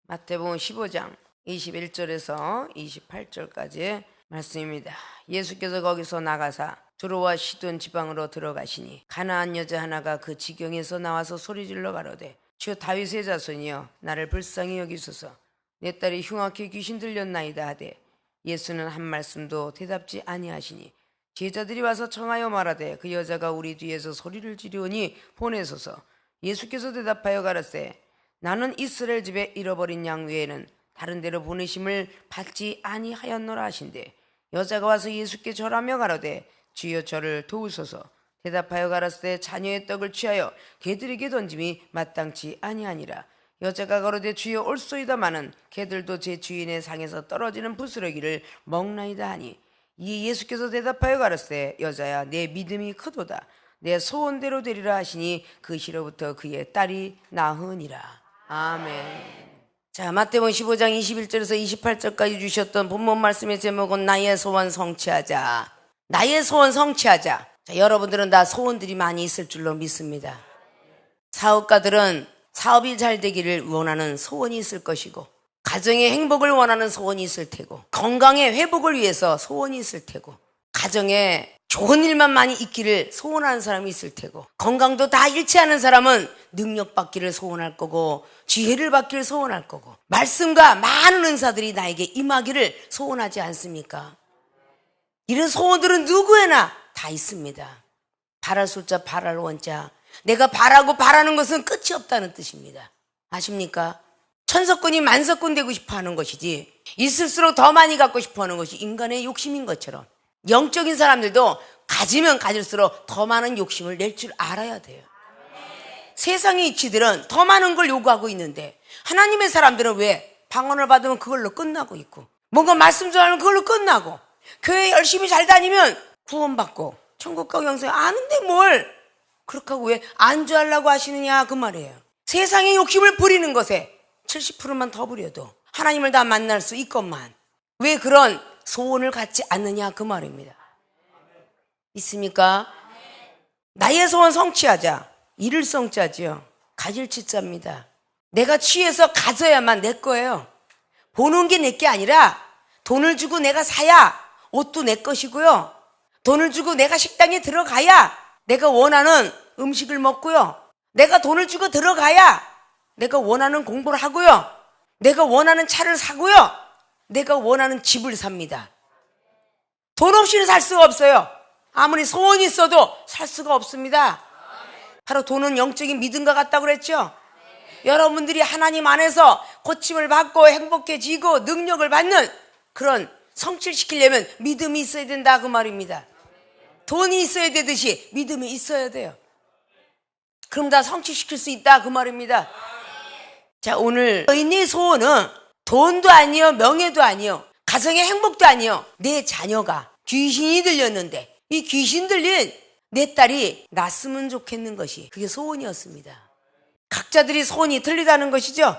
마태복음 15장 21절에서 28절까지의 말씀입니다. 예수께서 거기서 나가사 두로와 시돈 지방으로 들어가시니 가나안 여자 하나가 그 지경에서 나와서 소리질러 가로되 주여 다윗의 자손이여 나를 불쌍히 여기소서 내 딸이 흉악히 귀신 들렸나이다 하되 예수는 한 말씀도 대답지 아니하시니 제자들이 와서 청하여 말하되 그 여자가 우리 뒤에서 소리를 지르오니 보내소서. 예수께서 대답하여 가라사대 나는 이스라엘 집에 잃어버린 양 외에는 다른 데로 보내심을 받지 아니하였노라 하신대 여자가 와서 예수께 절하며 가로되 주여 저를 도우소서. 대답하여 가라사대 자녀의 떡을 취하여 개들에게 던짐이 마땅치 아니하니라. 여자가 가로되 주여 옳소이다마는 개들도 제 주인의 상에서 떨어지는 부스러기를 먹나이다 하니 이에 예수께서 대답하여 가라사대 여자야 내 믿음이 크도다 내 소원대로 되리라 하시니 그 시로부터 그의 딸이 나으니라. 아멘. 자, 마태복음 15장 21절에서 28절까지 주셨던 본문 말씀의 제목은 나의 소원 성취하자. 나의 소원 성취하자. 자, 여러분들은 다 소원들이 많이 있을 줄로 믿습니다. 사업가들은 사업이 잘 되기를 원하는 소원이 있을 것이고, 가정의 행복을 원하는 소원이 있을 테고, 건강의 회복을 위해서 소원이 있을 테고, 가정에 좋은 일만 많이 있기를 소원하는 사람이 있을 테고, 건강도 다 잃지 않은 사람은 능력 받기를 소원할 거고, 지혜를 받기를 소원할 거고, 말씀과 많은 은사들이 나에게 임하기를 소원하지 않습니까? 이런 소원들은 누구에나 다 있습니다. 바랄 숫자 바랄 원자, 내가 바라고 바라는 것은 끝이 없다는 뜻입니다. 아십니까? 천석군이 만석군 되고 싶어 하는 것이지 있을수록 더 많이 갖고 싶어 하는 것이 인간의 욕심인 것처럼 영적인 사람들도 가지면 가질수록 더 많은 욕심을 낼 줄 알아야 돼요. 세상의 이치들은 더 많은 걸 요구하고 있는데 하나님의 사람들은 왜 방언을 받으면 그걸로 끝나고 있고, 뭔가 말씀 전하면 그걸로 끝나고, 교회 열심히 잘 다니면 구원받고 천국 가고 영생 아는데 뭘 그렇게 하고 왜 안주하려고 하시느냐 그 말이에요. 세상의 욕심을 부리는 것에 70%만 더 부려도 하나님을 다 만날 수 있건만 왜 그런 소원을 갖지 않느냐 그 말입니다. 있습니까? 나의 소원 성취하자. 이를 성자지요. 가질 치자입니다. 내가 취해서 가져야만 내 거예요. 보는 게 내 게 아니라 돈을 주고 내가 사야 옷도 내 것이고요. 돈을 주고 내가 식당에 들어가야 내가 원하는 음식을 먹고요. 내가 돈을 주고 들어가야 내가 원하는 공부를 하고요. 내가 원하는 차를 사고요. 내가 원하는 집을 삽니다. 돈 없이는 살 수가 없어요. 아무리 소원이 있어도 살 수가 없습니다. 바로 돈은 영적인 믿음과 같다고 그랬죠. 여러분들이 하나님 안에서 고침을 받고 행복해지고 능력을 받는 그런 성취를 시키려면 믿음이 있어야 된다 그 말입니다. 돈이 있어야 되듯이 믿음이 있어야 돼요. 그럼 다 성취시킬 수 있다 그 말입니다. 자, 오늘 내 소원은 돈도 아니요, 명예도 아니요, 가정의 행복도 아니요, 내 자녀가 귀신이 들렸는데 이 귀신 들린 내 딸이 났으면 좋겠는 것이 그게 소원이었습니다. 각자들이 소원이 틀리다는 것이죠.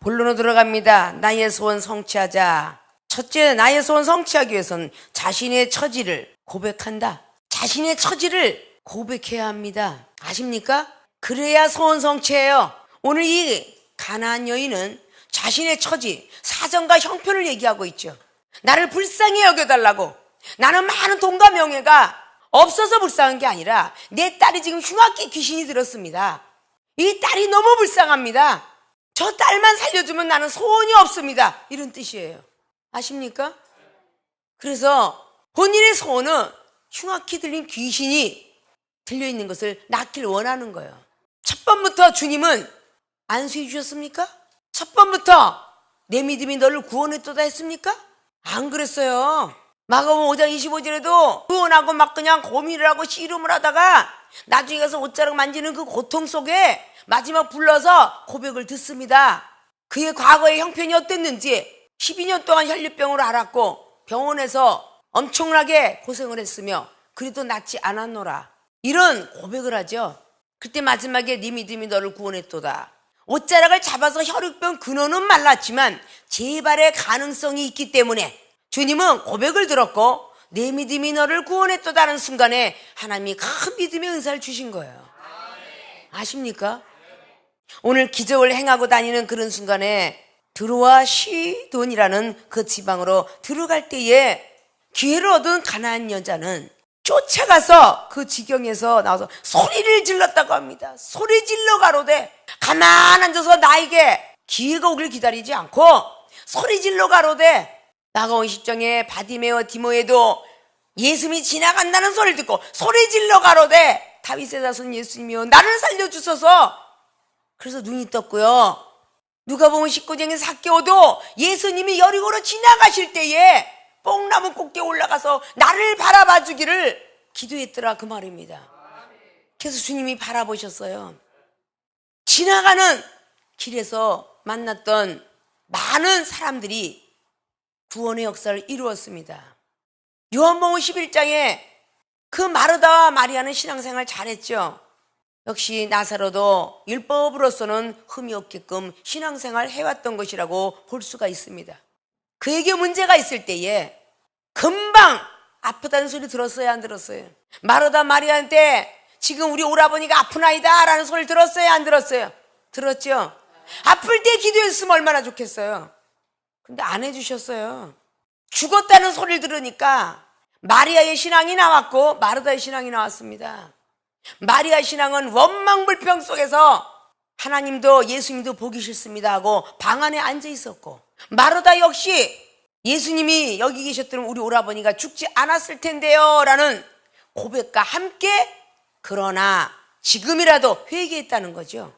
본론으로 들어갑니다. 나의 소원 성취하자. 첫째, 나의 소원 성취하기 위해서는 자신의 처지를 고백한다. 자신의 처지를 고백해야 합니다. 아십니까? 그래야 소원 성취해요. 오늘 이 가나안 여인은 자신의 처지, 사정과 형편을 얘기하고 있죠. 나를 불쌍히 여겨달라고. 나는 많은 돈과 명예가 없어서 불쌍한 게 아니라 내 딸이 지금 흉악히 귀신이 들었습니다. 이 딸이 너무 불쌍합니다. 저 딸만 살려주면 나는 소원이 없습니다. 이런 뜻이에요. 아십니까? 그래서 본인의 소원은 흉악히 들린 귀신이 들려있는 것을 낳기를 원하는 거예요. 첫 번부터 주님은 안수해 주셨습니까? 첫 번부터 내 믿음이 너를 구원했도다 했습니까? 안 그랬어요. 마가복음 5장 25절에도 구원하고 막 그냥 고민을 하고 씨름을 하다가 나중에 가서 옷자락 만지는 그 고통 속에 마지막 불러서 고백을 듣습니다. 그의 과거의 형편이 어땠는지 12년 동안 혈류병으로 앓았고 병원에서 엄청나게 고생을 했으며 그래도 낫지 않았노라. 이런 고백을 하죠. 그때 마지막에 네 믿음이 너를 구원했도다. 옷자락을 잡아서 혈류병 근원은 말랐지만 재발의 가능성이 있기 때문에 주님은 고백을 들었고 내 믿음이 너를 구원했도다는 순간에 하나님이 큰 믿음의 은사를 주신 거예요. 아십니까? 오늘 기적을 행하고 다니는 그런 순간에 들어와 시돈이라는 그 지방으로 들어갈 때에 기회를 얻은 가나안 여자는 쫓아가서 그 지경에서 나와서 소리를 질렀다고 합니다. 소리 질러 가로되 가만 앉아서 나에게 기회가 오길 기다리지 않고 소리 질러 가로되 나가온 10장에 바디메오 디모에도 예수님이 지나간다는 소리를 듣고 소리 질러 가로되 다윗의 자손 예수님이여 나를 살려주소서. 그래서 눈이 떴고요. 누가복음 19장의 삭개오도 예수님이 여리고로 지나가실 때에 뽕나무 꼭대에 올라가서 나를 바라봐 주기를 기도했더라 그 말입니다. 그래서 주님이 바라보셨어요. 지나가는 길에서 만났던 많은 사람들이 구원의 역사를 이루었습니다. 요한복음 11장에 그 마르다와 마리아는 신앙생활 잘했죠. 역시 나사로도 율법으로서는 흠이 없게끔 신앙생활 해왔던 것이라고 볼 수가 있습니다. 그에게 문제가 있을 때에 금방 아프다는 소리 들었어요, 안 들었어요? 마르다 마리아한테 지금 우리 오라버니가 아프나이다 라는 소리를 들었어요, 안 들었어요? 들었죠? 아플 때 기도했으면 얼마나 좋겠어요. 근데 안 해주셨어요. 죽었다는 소리를 들으니까 마리아의 신앙이 나왔고 마르다의 신앙이 나왔습니다. 마리아 신앙은 원망불평 속에서 하나님도 예수님도 보기 싫습니다 하고 방 안에 앉아 있었고, 마르다 역시 예수님이 여기 계셨더면 우리 오라버니가 죽지 않았을 텐데요 라는 고백과 함께 그러나 지금이라도 회개했다는 거죠.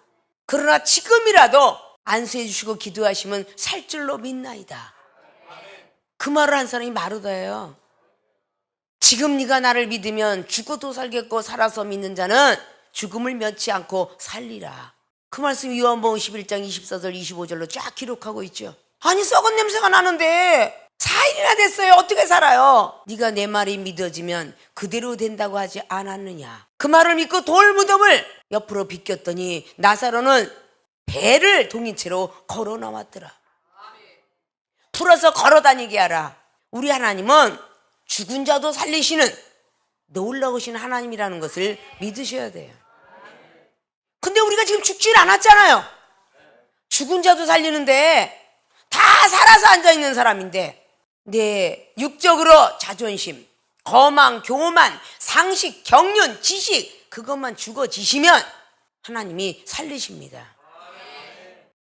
그러나 지금이라도 안수해 주시고 기도하시면 살 줄로 믿나이다. 그 말을 한 사람이 마르다예요. 지금 네가 나를 믿으면 죽어도 살겠고 살아서 믿는 자는 죽음을 면치 않고 살리라. 그 말씀이 요한복음 11장 24절 25절로 쫙 기록하고 있죠. 아니 썩은 냄새가 나는데 4일이나 됐어요. 어떻게 살아요? 네가 내 말이 믿어지면 그대로 된다고 하지 않았느냐. 그 말을 믿고 돌무덤을 옆으로 비꼈더니 나사로는 배를 동인채로 걸어 나왔더라. 풀어서 걸어 다니게 하라. 우리 하나님은 죽은 자도 살리시는 놀라우신 하나님이라는 것을 믿으셔야 돼요. 근데 우리가 지금 죽질 않았잖아요. 죽은 자도 살리는데 다 살아서 앉아있는 사람인데 내 육적으로 자존심, 거망, 교만, 상식, 경륜, 지식 그것만 죽어지시면 하나님이 살리십니다.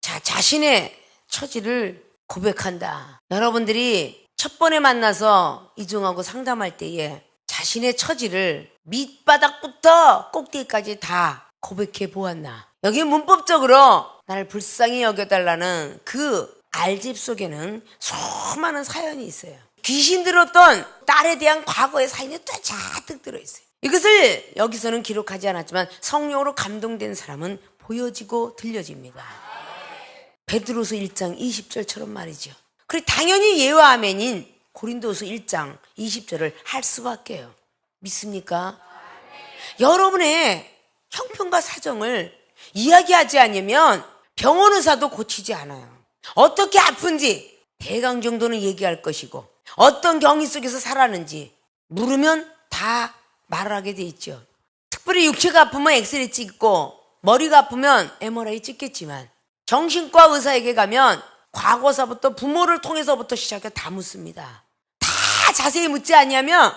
자, 자신의 처지를 고백한다. 여러분들이 첫 번에 만나서 이종하고 상담할 때에 자신의 처지를 밑바닥부터 꼭대기까지 다 고백해 보았나? 여기 문법적으로 나를 불쌍히 여겨달라는 그 알집 속에는 수많은 사연이 있어요. 귀신 들었던 딸에 대한 과거의 사연이 또 잔뜩 들어있어요. 이것을 여기서는 기록하지 않았지만 성령으로 감동된 사람은 보여지고 들려집니다. 베드로서 1장 20절처럼 말이죠. 그리고 당연히 예와 아멘인 고린도서 1장 20절을 할 수밖에요. 믿습니까? 여러분의 형편과 사정을 이야기하지 않으면 병원 의사도 고치지 않아요. 어떻게 아픈지 대강 정도는 얘기할 것이고 어떤 경위 속에서 살았는지 물으면 다 말하게 돼 있죠. 특별히 육체가 아프면 엑스레이 찍고 머리가 아프면 MRI 찍겠지만 정신과 의사에게 가면 과거사부터 부모를 통해서부터 시작해 다 묻습니다. 다 자세히 묻지 않냐면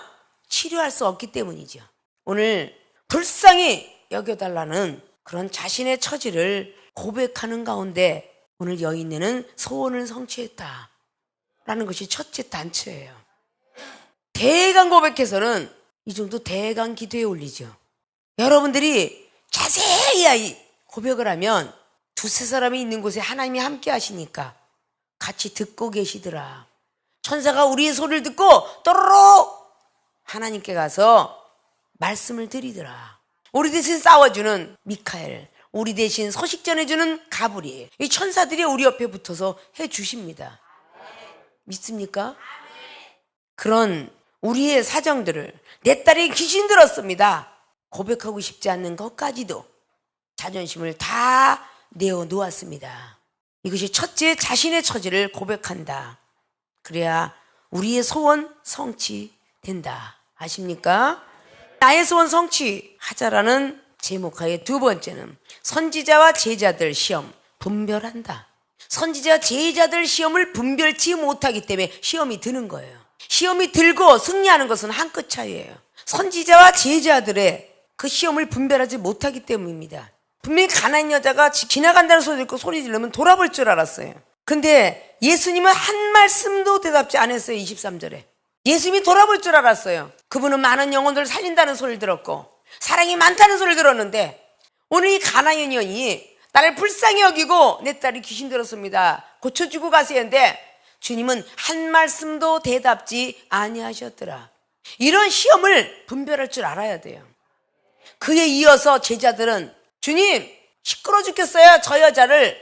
치료할 수 없기 때문이죠. 오늘 불쌍히 여겨달라는 그런 자신의 처지를 고백하는 가운데 오늘 여인네는 소원을 성취했다 라는 것이 첫째 단초예요. 대강 고백해서는 이 정도 대강 기도에 올리죠. 여러분들이 자세히 고백을 하면 두세 사람이 있는 곳에 하나님이 함께 하시니까 같이 듣고 계시더라. 천사가 우리의 소리를 듣고 또로록 하나님께 가서 말씀을 드리더라. 우리 대신 싸워주는 미카엘, 우리 대신 소식 전해주는 가브리엘, 이 천사들이 우리 옆에 붙어서 해주십니다. 믿습니까? 그런 우리의 사정들을 내 딸이 귀신 들었습니다 고백하고 싶지 않는 것까지도 자존심을 다 내어놓았습니다. 이것이 첫째, 자신의 처지를 고백한다. 그래야 우리의 소원 성취된다. 아십니까? 나의 소원 성취하자라는 제목하에 두 번째는 선지자와 제자들 시험 분별한다. 선지자와 제자들 시험을 분별치 못하기 때문에 시험이 드는 거예요. 시험이 들고 승리하는 것은 한 끗 차이예요. 선지자와 제자들의 그 시험을 분별하지 못하기 때문입니다. 분명히 가난한 여자가 지나간다는 소리 듣고 소리 지르면 돌아볼 줄 알았어요. 근데 예수님은 한 말씀도 대답지 않았어요. 23절에 예수님이 돌아볼 줄 알았어요. 그분은 많은 영혼들을 살린다는 소리를 들었고 사랑이 많다는 소리를 들었는데, 오늘 이 가나안 여인이 나를 불쌍히 여기고 내 딸이 귀신 들었습니다, 고쳐주고 가세요 했는데 주님은 한 말씀도 대답지 아니하셨더라. 이런 시험을 분별할 줄 알아야 돼요. 그에 이어서 제자들은 주님 시끄러 죽겠어요, 저 여자를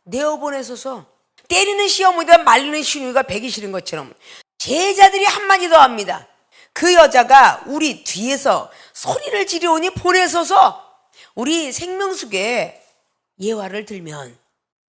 내어보내소서. 때리는 시어머니가 말리는 시누이가 배기 싫은 것처럼 제자들이 한마디 더 합니다. 그 여자가 우리 뒤에서 소리를 지르오니 보내소서. 우리 생명수에 예화를 들면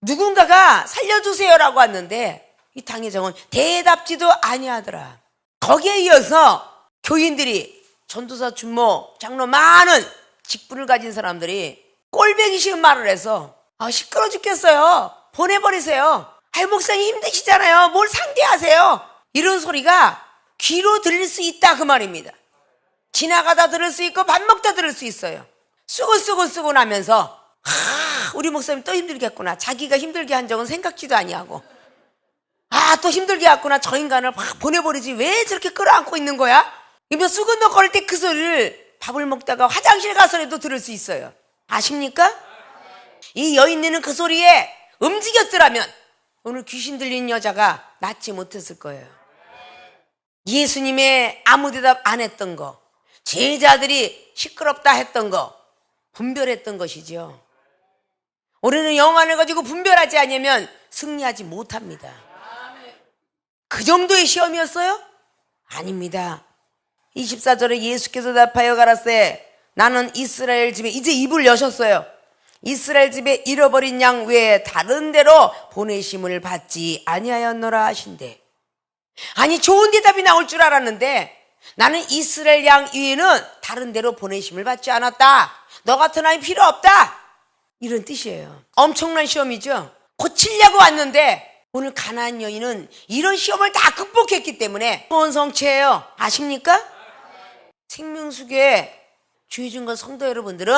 누군가가 살려주세요라고 왔는데 이 당회장은 대답지도 아니하더라. 거기에 이어서 교인들이, 전도사, 준모, 장로, 많은 직분을 가진 사람들이 꼴배기 싫은 말을 해서 시끄러 죽겠어요, 보내버리세요. 목사님 힘드시잖아요, 뭘 상대하세요. 이런 소리가 귀로 들릴 수 있다 그 말입니다. 지나가다 들을 수 있고 밥 먹다 들을 수 있어요. 쓰고 나면서 우리 목사님 또 힘들겠구나. 자기가 힘들게 한 적은 생각지도 아니하고 또 힘들게 했구나. 저 인간을 확 보내버리지 왜 저렇게 끌어안고 있는 거야? 이러면 수근덕거릴 때 그 소리를 밥을 먹다가 화장실 가서라도 들을 수 있어요. 아십니까? 이 여인네는 그 소리에 움직였더라면 오늘 귀신 들린 여자가 낫지 못했을 거예요. 예수님의 아무 대답 안 했던 거, 제자들이 시끄럽다 했던 거 분별했던 것이죠. 우리는 영안을 가지고 분별하지 않으면 승리하지 못합니다. 그 정도의 시험이었어요? 아닙니다. 24절에 예수께서 답하여 가라사대 나는 이스라엘 집에, 이제 입을 여셨어요. 이스라엘 집에 잃어버린 양 외에 다른 데로 보내심을 받지 아니하였노라 하신대. 아니, 좋은 대답이 나올 줄 알았는데 나는 이스라엘 양 외에는 다른 데로 보내심을 받지 않았다. 너 같은 아이 필요 없다. 이런 뜻이에요. 엄청난 시험이죠. 고치려고 왔는데 오늘 가나안 여인은 이런 시험을 다 극복했기 때문에 성취예요. 아십니까? 생명수교회 주의중과 성도 여러분들은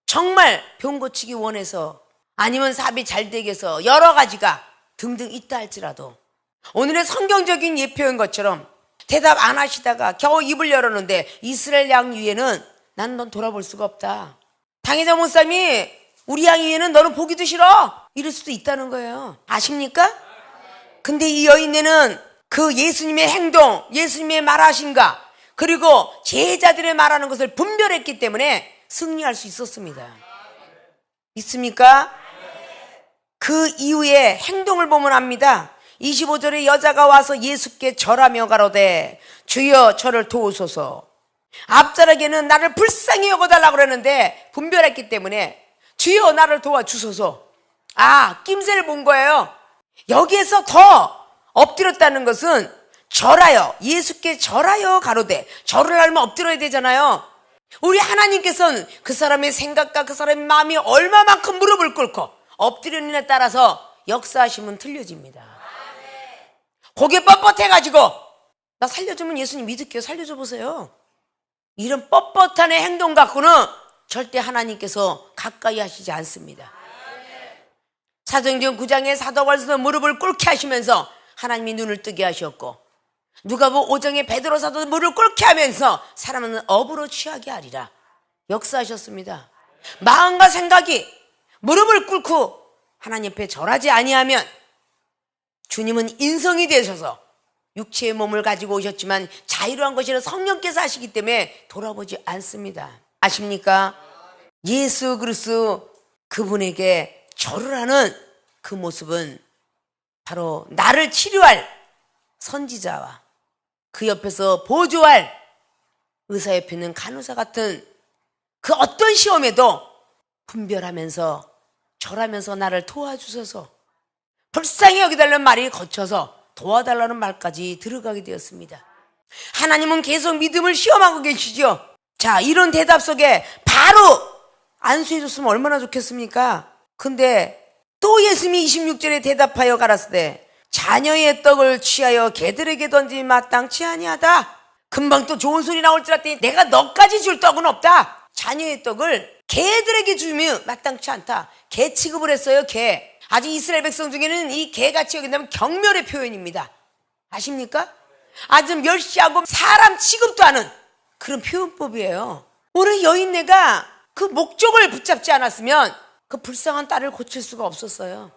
정말 병 고치기 원해서 아니면 사업이 잘 되게 해서 여러 가지가 등등 있다 할지라도 오늘의 성경적인 예표인 것처럼 대답 안 하시다가 겨우 입을 열었는데 이스라엘 양 위에는 난 넌 돌아볼 수가 없다. 당회장 목사님이 우리 양 위에는 너는 보기도 싫어. 이럴 수도 있다는 거예요. 아십니까? 근데 이 여인네는 그 예수님의 행동, 예수님의 말하신가, 그리고 제자들의 말하는 것을 분별했기 때문에 승리할 수 있었습니다. 있습니까? 그 이후에 행동을 보면 압니다. 25절에 여자가 와서 예수께 절하며 가로되 주여 저를 도우소서. 앞자락에는 나를 불쌍히 여겨달라고 그러는데 분별했기 때문에 주여 나를 도와주소서. 낌새를 본 거예요. 여기에서 더 엎드렸다는 것은 절하여, 예수께 절하여 가로되, 절을 하려면 엎드려야 되잖아요. 우리 하나님께서는 그 사람의 생각과 그 사람의 마음이 얼마만큼 무릎을 꿇고 엎드리느냐에 따라서 역사하시면 틀려집니다. 고개 뻣뻣해가지고 나 살려주면 예수님 믿을게요, 살려줘 보세요, 이런 뻣뻣한 행동 갖고는 절대 하나님께서 가까이 하시지 않습니다. 사도행전 9장에 사도 바울도 무릎을 꿇게 하시면서 하나님이 눈을 뜨게 하셨고, 누가복음 5장에 베드로 사도도 무릎을 꿇게 하면서 사람은 업으로 취하게 하리라 역사하셨습니다. 마음과 생각이 무릎을 꿇고 하나님 앞에 절하지 아니하면 주님은 인성이 되셔서 육체의 몸을 가지고 오셨지만 자유로운 것이라 성령께서 하시기 때문에 돌아보지 않습니다. 아십니까? 예수 그리스도 그분에게 절을 하는 그 모습은 바로 나를 치료할 선지자와 그 옆에서 보조할 의사 옆에 있는 간호사 같은 그 어떤 시험에도 분별하면서 절하면서 나를 도와주셔서 불쌍히 여기달라는 말이 거쳐서 도와달라는 말까지 들어가게 되었습니다. 하나님은 계속 믿음을 시험하고 계시죠. 자, 이런 대답 속에 바로 안수해줬으면 얼마나 좋겠습니까? 근데 또 예수님이 26절에 대답하여 가라사대 자녀의 떡을 취하여 개들에게 던지면 마땅치 아니하다. 금방 또 좋은 소리 나올 줄 알았더니 내가 너까지 줄 떡은 없다. 자녀의 떡을 개들에게 주면 마땅치 않다. 개 취급을 했어요. 개. 아직 이스라엘 백성 중에는 이 개같이 여긴다면 경멸의 표현입니다. 아십니까? 아주 멸시하고 사람 취급도 하는 그런 표현법이에요. 오늘 여인네가 그 목적을 붙잡지 않았으면 그 불쌍한 딸을 고칠 수가 없었어요.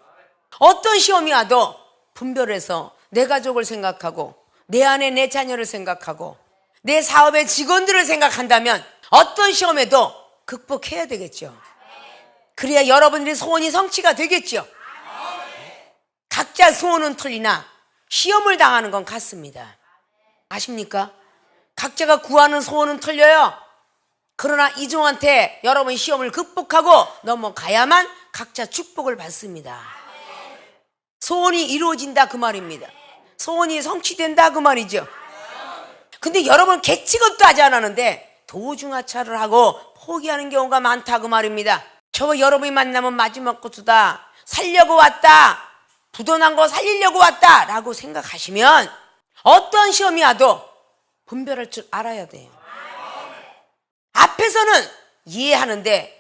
어떤 시험이 와도 분별해서 내 가족을 생각하고 내 아내 내 자녀를 생각하고 내 사업의 직원들을 생각한다면 어떤 시험에도 극복해야 되겠죠. 그래야 여러분들의 소원이 성취가 되겠죠. 각자 소원은 틀리나 시험을 당하는 건 같습니다. 아십니까? 각자가 구하는 소원은 틀려요. 그러나 이종한테 여러분 시험을 극복하고 넘어가야만 각자 축복을 받습니다. 소원이 이루어진다 그 말입니다. 소원이 성취된다 그 말이죠. 근데 여러분 개취급도 하지 않았는데 도중하차를 하고 포기하는 경우가 많다 그 말입니다. 저거 여러분이 만나면 마지막 코스다. 살려고 왔다. 부도난 거 살리려고 왔다 라고 생각하시면 어떤 시험이 와도 분별할 줄 알아야 돼요. 앞에서는 이해하는데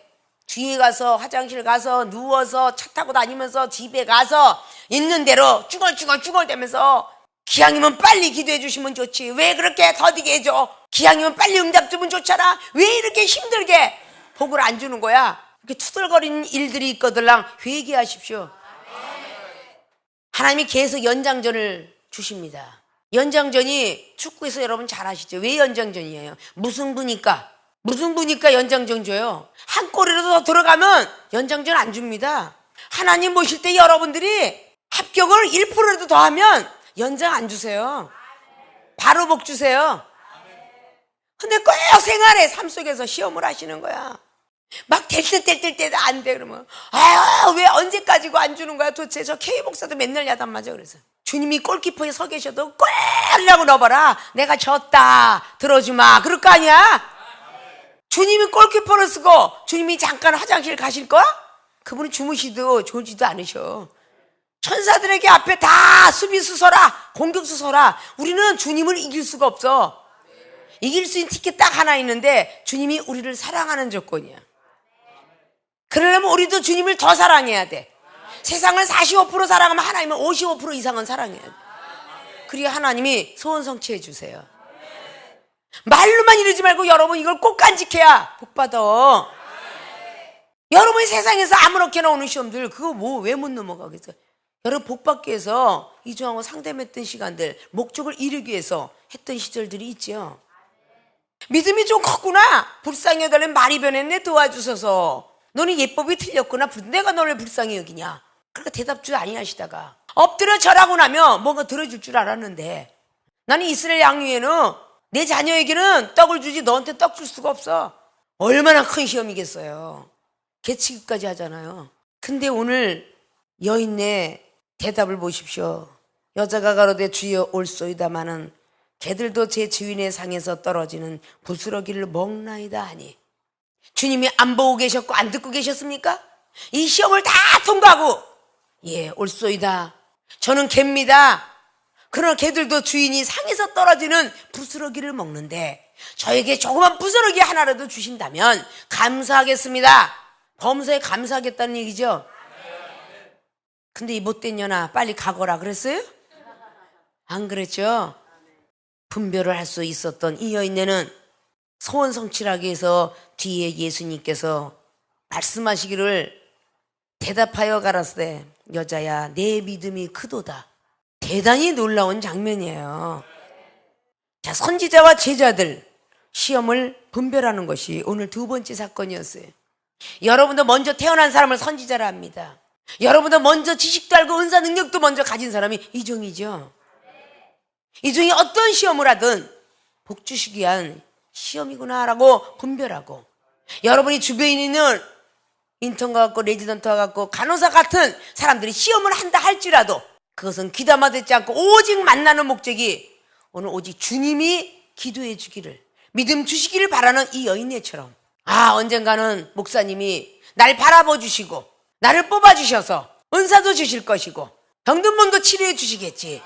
뒤에 가서 화장실 가서 누워서 차 타고 다니면서 집에 가서 있는 대로 쭈글쭈글쭈글대면서 기왕이면 빨리 기도해 주시면 좋지. 왜 그렇게 더디게 해줘? 기왕이면 빨리 응답 주면 좋잖아. 왜 이렇게 힘들게 복을 안 주는 거야? 이렇게 투덜거리는 일들이 있거들랑 회개하십시오. 하나님이 계속 연장전을 주십니다. 연장전이 축구에서 여러분 잘 아시죠? 왜 연장전이에요? 무승부니까 연장전 줘요. 한 골이라도 더 들어가면 연장전 안 줍니다. 하나님 모실 때 여러분들이 합격을 1%라도 더 하면 연장 안 주세요. 바로 복 주세요. 근데 꼭 생활의 삶 속에서 시험을 하시는 거야. 막 될 때 안 돼 그러면 아유 왜 언제까지고 안 주는 거야 도대체. 저 K 목사도 맨날 야단 맞아. 그래서 주님이 골키퍼에 서 계셔도 꼭 하려고 넣어봐라. 내가 졌다 들어주마 그럴 거 아니야. 주님이 골키퍼를 쓰고 주님이 잠깐 화장실 가실 거야? 그분은 주무시도 졸지도 않으셔. 천사들에게 앞에 다 수비수 서라 공격수 서라. 우리는 주님을 이길 수가 없어. 이길 수 있는 티켓 딱 하나 있는데 주님이 우리를 사랑하는 조건이야. 그러려면 우리도 주님을 더 사랑해야 돼. 세상을 45% 사랑하면 하나님은 55% 이상은 사랑해야 돼. 그리고 하나님이 소원 성취해 주세요. 말로만 이러지 말고 여러분 이걸 꼭 간직해야 복 받아. 여러분이 세상에서 아무렇게나 오는 시험들 그거 뭐 왜 못 넘어가겠어요? 여러분 복 받기 위해서 이종하고 상담했던 시간들 목적을 이루기 위해서 했던 시절들이 있죠. 믿음이 좀 컸구나. 불쌍히 여달래 말이 변했네 도와주셔서. 너는 예법이 틀렸구나. 내가 너를 불쌍히 여기냐. 그러니까 대답줄 아니하시다가 엎드려 절하고 나면 뭔가 들어줄 줄 알았는데 나는 이스라엘 양위에는 내 자녀에게는 떡을 주지 너한테 떡 줄 수가 없어. 얼마나 큰 시험이겠어요. 개취급까지 하잖아요. 근데 오늘 여인네 대답을 보십시오. 여자가 가로되 주여 올소이다마는 개들도 제 주인의 상에서 떨어지는 부스러기를 먹나이다 하니. 주님이 안 보고 계셨고 안 듣고 계셨습니까? 이 시험을 다 통과하고 예 올소이다 저는 개입니다. 그러나 개들도 주인이 상에서 떨어지는 부스러기를 먹는데 저에게 조그만 부스러기 하나라도 주신다면 감사하겠습니다. 범사에 감사하겠다는 얘기죠. 근데 이 못된 년아 빨리 가거라 그랬어요? 안 그랬죠? 분별을 할 수 있었던 이 여인네는 소원 성취를 하기 위해서 뒤에 예수님께서 말씀하시기를 대답하여 가라사대 여자야 내 믿음이 크도다. 대단히 놀라운 장면이에요. 자, 선지자와 제자들 시험을 분별하는 것이 오늘 두 번째 사건이었어요. 여러분도 먼저 태어난 사람을 선지자라 합니다. 여러분도 먼저 지식도 알고 은사 능력도 먼저 가진 사람이 이종이죠. 이종이 어떤 시험을 하든 복 주시기 위한 시험이구나라고 분별하고 여러분이 주변에 있는 인턴과 같고 레지던트와 같고 간호사 같은 사람들이 시험을 한다 할지라도 그것은 귀담아 듣지 않고 오직 만나는 목적이 오늘 오직 주님이 기도해 주기를 믿음 주시기를 바라는 이 여인네처럼 언젠가는 목사님이 날 바라봐 주시고 나를 뽑아 주셔서 은사도 주실 것이고 병든 몸도 치료해 주시겠지.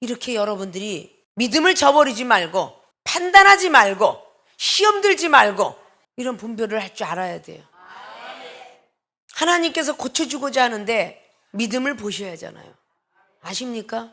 이렇게 여러분들이 믿음을 저버리지 말고 판단하지 말고 시험 들지 말고 이런 분별을 할 줄 알아야 돼요. 하나님께서 고쳐주고자 하는데 믿음을 보셔야 하잖아요. 아십니까?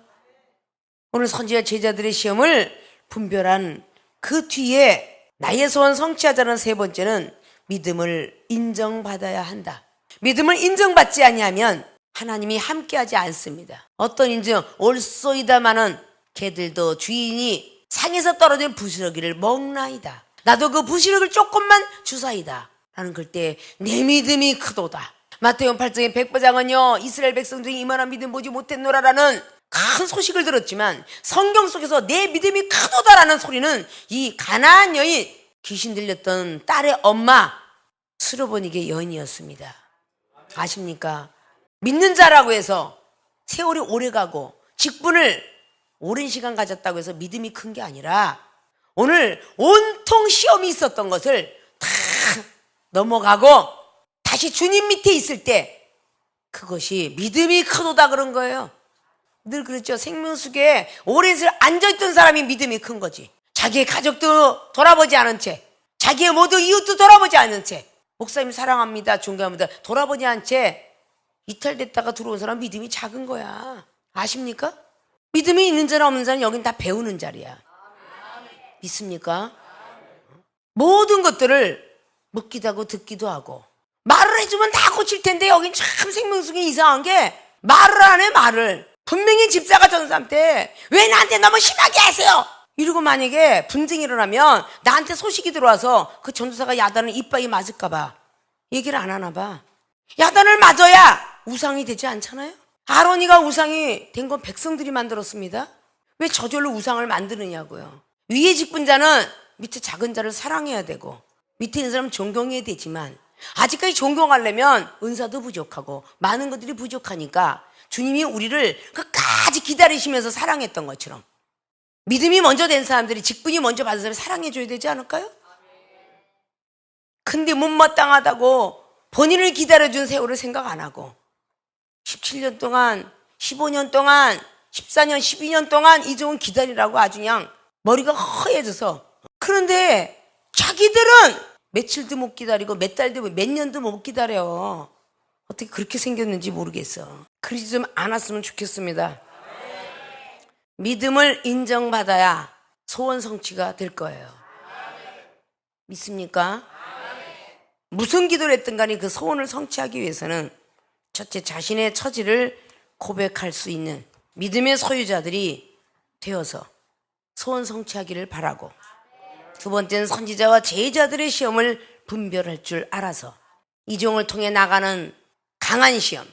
오늘 선지자 제자들의 시험을 분별한 그 뒤에 나의 소원 성취하자는 세 번째는 믿음을 인정받아야 한다. 믿음을 인정받지 아니하면 하나님이 함께하지 않습니다. 어떤 인정? 옳소이다마는 개들도 주인이 상에서 떨어진 부스러기를 먹나이다. 나도 그 부스러기를 조금만 주사이다. 라는 그때 내 믿음이 크도다. 마태복음 8장의 백부장은요, 이스라엘 백성 중에 이만한 믿음 보지 못했노라라는 큰 소식을 들었지만 성경 속에서 내 믿음이 크도다라는 소리는 이 가나안 여인, 귀신 들렸던 딸의 엄마 스로보닉의 여인이었습니다. 아십니까? 믿는 자라고 해서 세월이 오래가고 직분을 오랜 시간 가졌다고 해서 믿음이 큰 게 아니라 오늘 온통 시험이 있었던 것을 다 넘어가고 다시 주님 밑에 있을 때 그것이 믿음이 크도다 그런 거예요. 늘 그랬죠. 생명수계에 오랜 시간 앉아있던 사람이 믿음이 큰 거지. 자기의 가족도 돌아보지 않은 채, 자기의 모든 이웃도 돌아보지 않은 채, 목사님 사랑합니다, 존경합니다, 돌아보지 않은 채 이탈됐다가 들어온 사람 믿음이 작은 거야. 아십니까? 믿음이 있는 자나 없는 자는 여긴 다 배우는 자리야. 믿습니까? 모든 것들을 묻기도 하고 듣기도 하고 말을 해주면 다 고칠 텐데 여긴 참 생명수계 이상한 게 말을 안 해. 말을 분명히 집사가 전사한테 왜 나한테 너무 심하게 하세요? 이러고 만약에 분쟁이 일어나면 나한테 소식이 들어와서 그 전도사가 야단을 이빨이 맞을까 봐 얘기를 안 하나 봐. 야단을 맞아야 우상이 되지 않잖아요. 아론이가 우상이 된 건 백성들이 만들었습니다. 왜 저절로 우상을 만드느냐고요. 위의 직분자는 밑에 작은 자를 사랑해야 되고 밑에 있는 사람 존경해야 되지만 아직까지 존경하려면 은사도 부족하고 많은 것들이 부족하니까 주님이 우리를 끝까지 기다리시면서 사랑했던 것처럼 믿음이 먼저 된 사람들이, 직분이 먼저 받은 사람을 사랑해줘야 되지 않을까요? 근데 못마땅하다고 본인을 기다려준 세월을 생각 안 하고 17년 동안, 15년 동안, 14년, 12년 동안 이종은 기다리라고 아주 그냥 머리가 허해져서. 그런데 자기들은 며칠도 못 기다리고 몇 달도 몇 년도 못 기다려. 어떻게 그렇게 생겼는지 모르겠어. 그러지 좀 않았으면 좋겠습니다. 믿음을 인정받아야 소원 성취가 될 거예요. 믿습니까? 무슨 기도를 했든 간에 그 소원을 성취하기 위해서는 첫째, 자신의 처지를 고백할 수 있는 믿음의 소유자들이 되어서 소원 성취하기를 바라고, 두 번째는 선지자와 제자들의 시험을 분별할 줄 알아서 이종을 통해 나가는 강한 시험,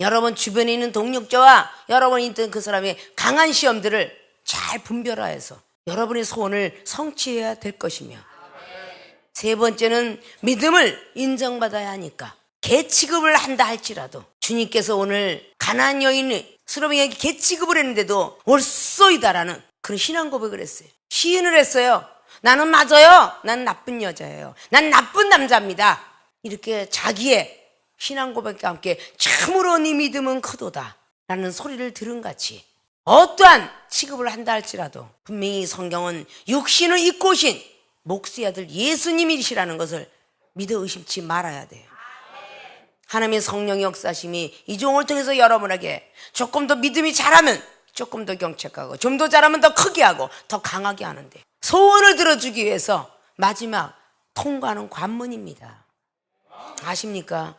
여러분 주변에 있는 동력자와 여러분이 있던 그 사람의 강한 시험들을 잘 분별하여서 여러분의 소원을 성취해야 될 것이며, 세 번째는 믿음을 인정받아야 하니까 개 취급을 한다 할지라도 주님께서 오늘 가나안 여인 스로빙에게 개 취급을 했는데도 옳소이다라는 그런 신앙 고백을 했어요. 시인을 했어요. 나는 맞아요. 난 나쁜 여자예요. 난 나쁜 남자입니다. 이렇게 자기의 신앙 고백과 함께 참으로 네 믿음은 크도다 라는 소리를 들은 같이 어떠한 취급을 한다 할지라도 분명히 성경은 육신을 입고 오신 목수의 아들 예수님이시라는 것을 믿어 의심치 말아야 돼요. 하나님의 성령의 역사심이 이종을 통해서 여러분에게 조금 더 믿음이 잘하면 조금 더 경책하고 좀 더 잘하면 더 크게 하고 더 강하게 하는데, 소원을 들어주기 위해서 마지막 통과하는 관문입니다. 아십니까?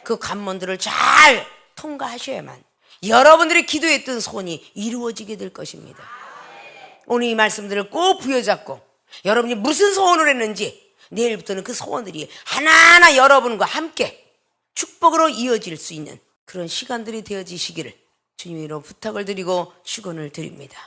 그 관문들을 잘 통과하셔야만 여러분들이 기도했던 소원이 이루어지게 될 것입니다. 오늘 이 말씀들을 꼭 부여잡고 여러분이 무슨 소원을 했는지 내일부터는 그 소원들이 하나하나 여러분과 함께 축복으로 이어질 수 있는 그런 시간들이 되어지시기를 주님으로 부탁을 드리고 축원을 드립니다.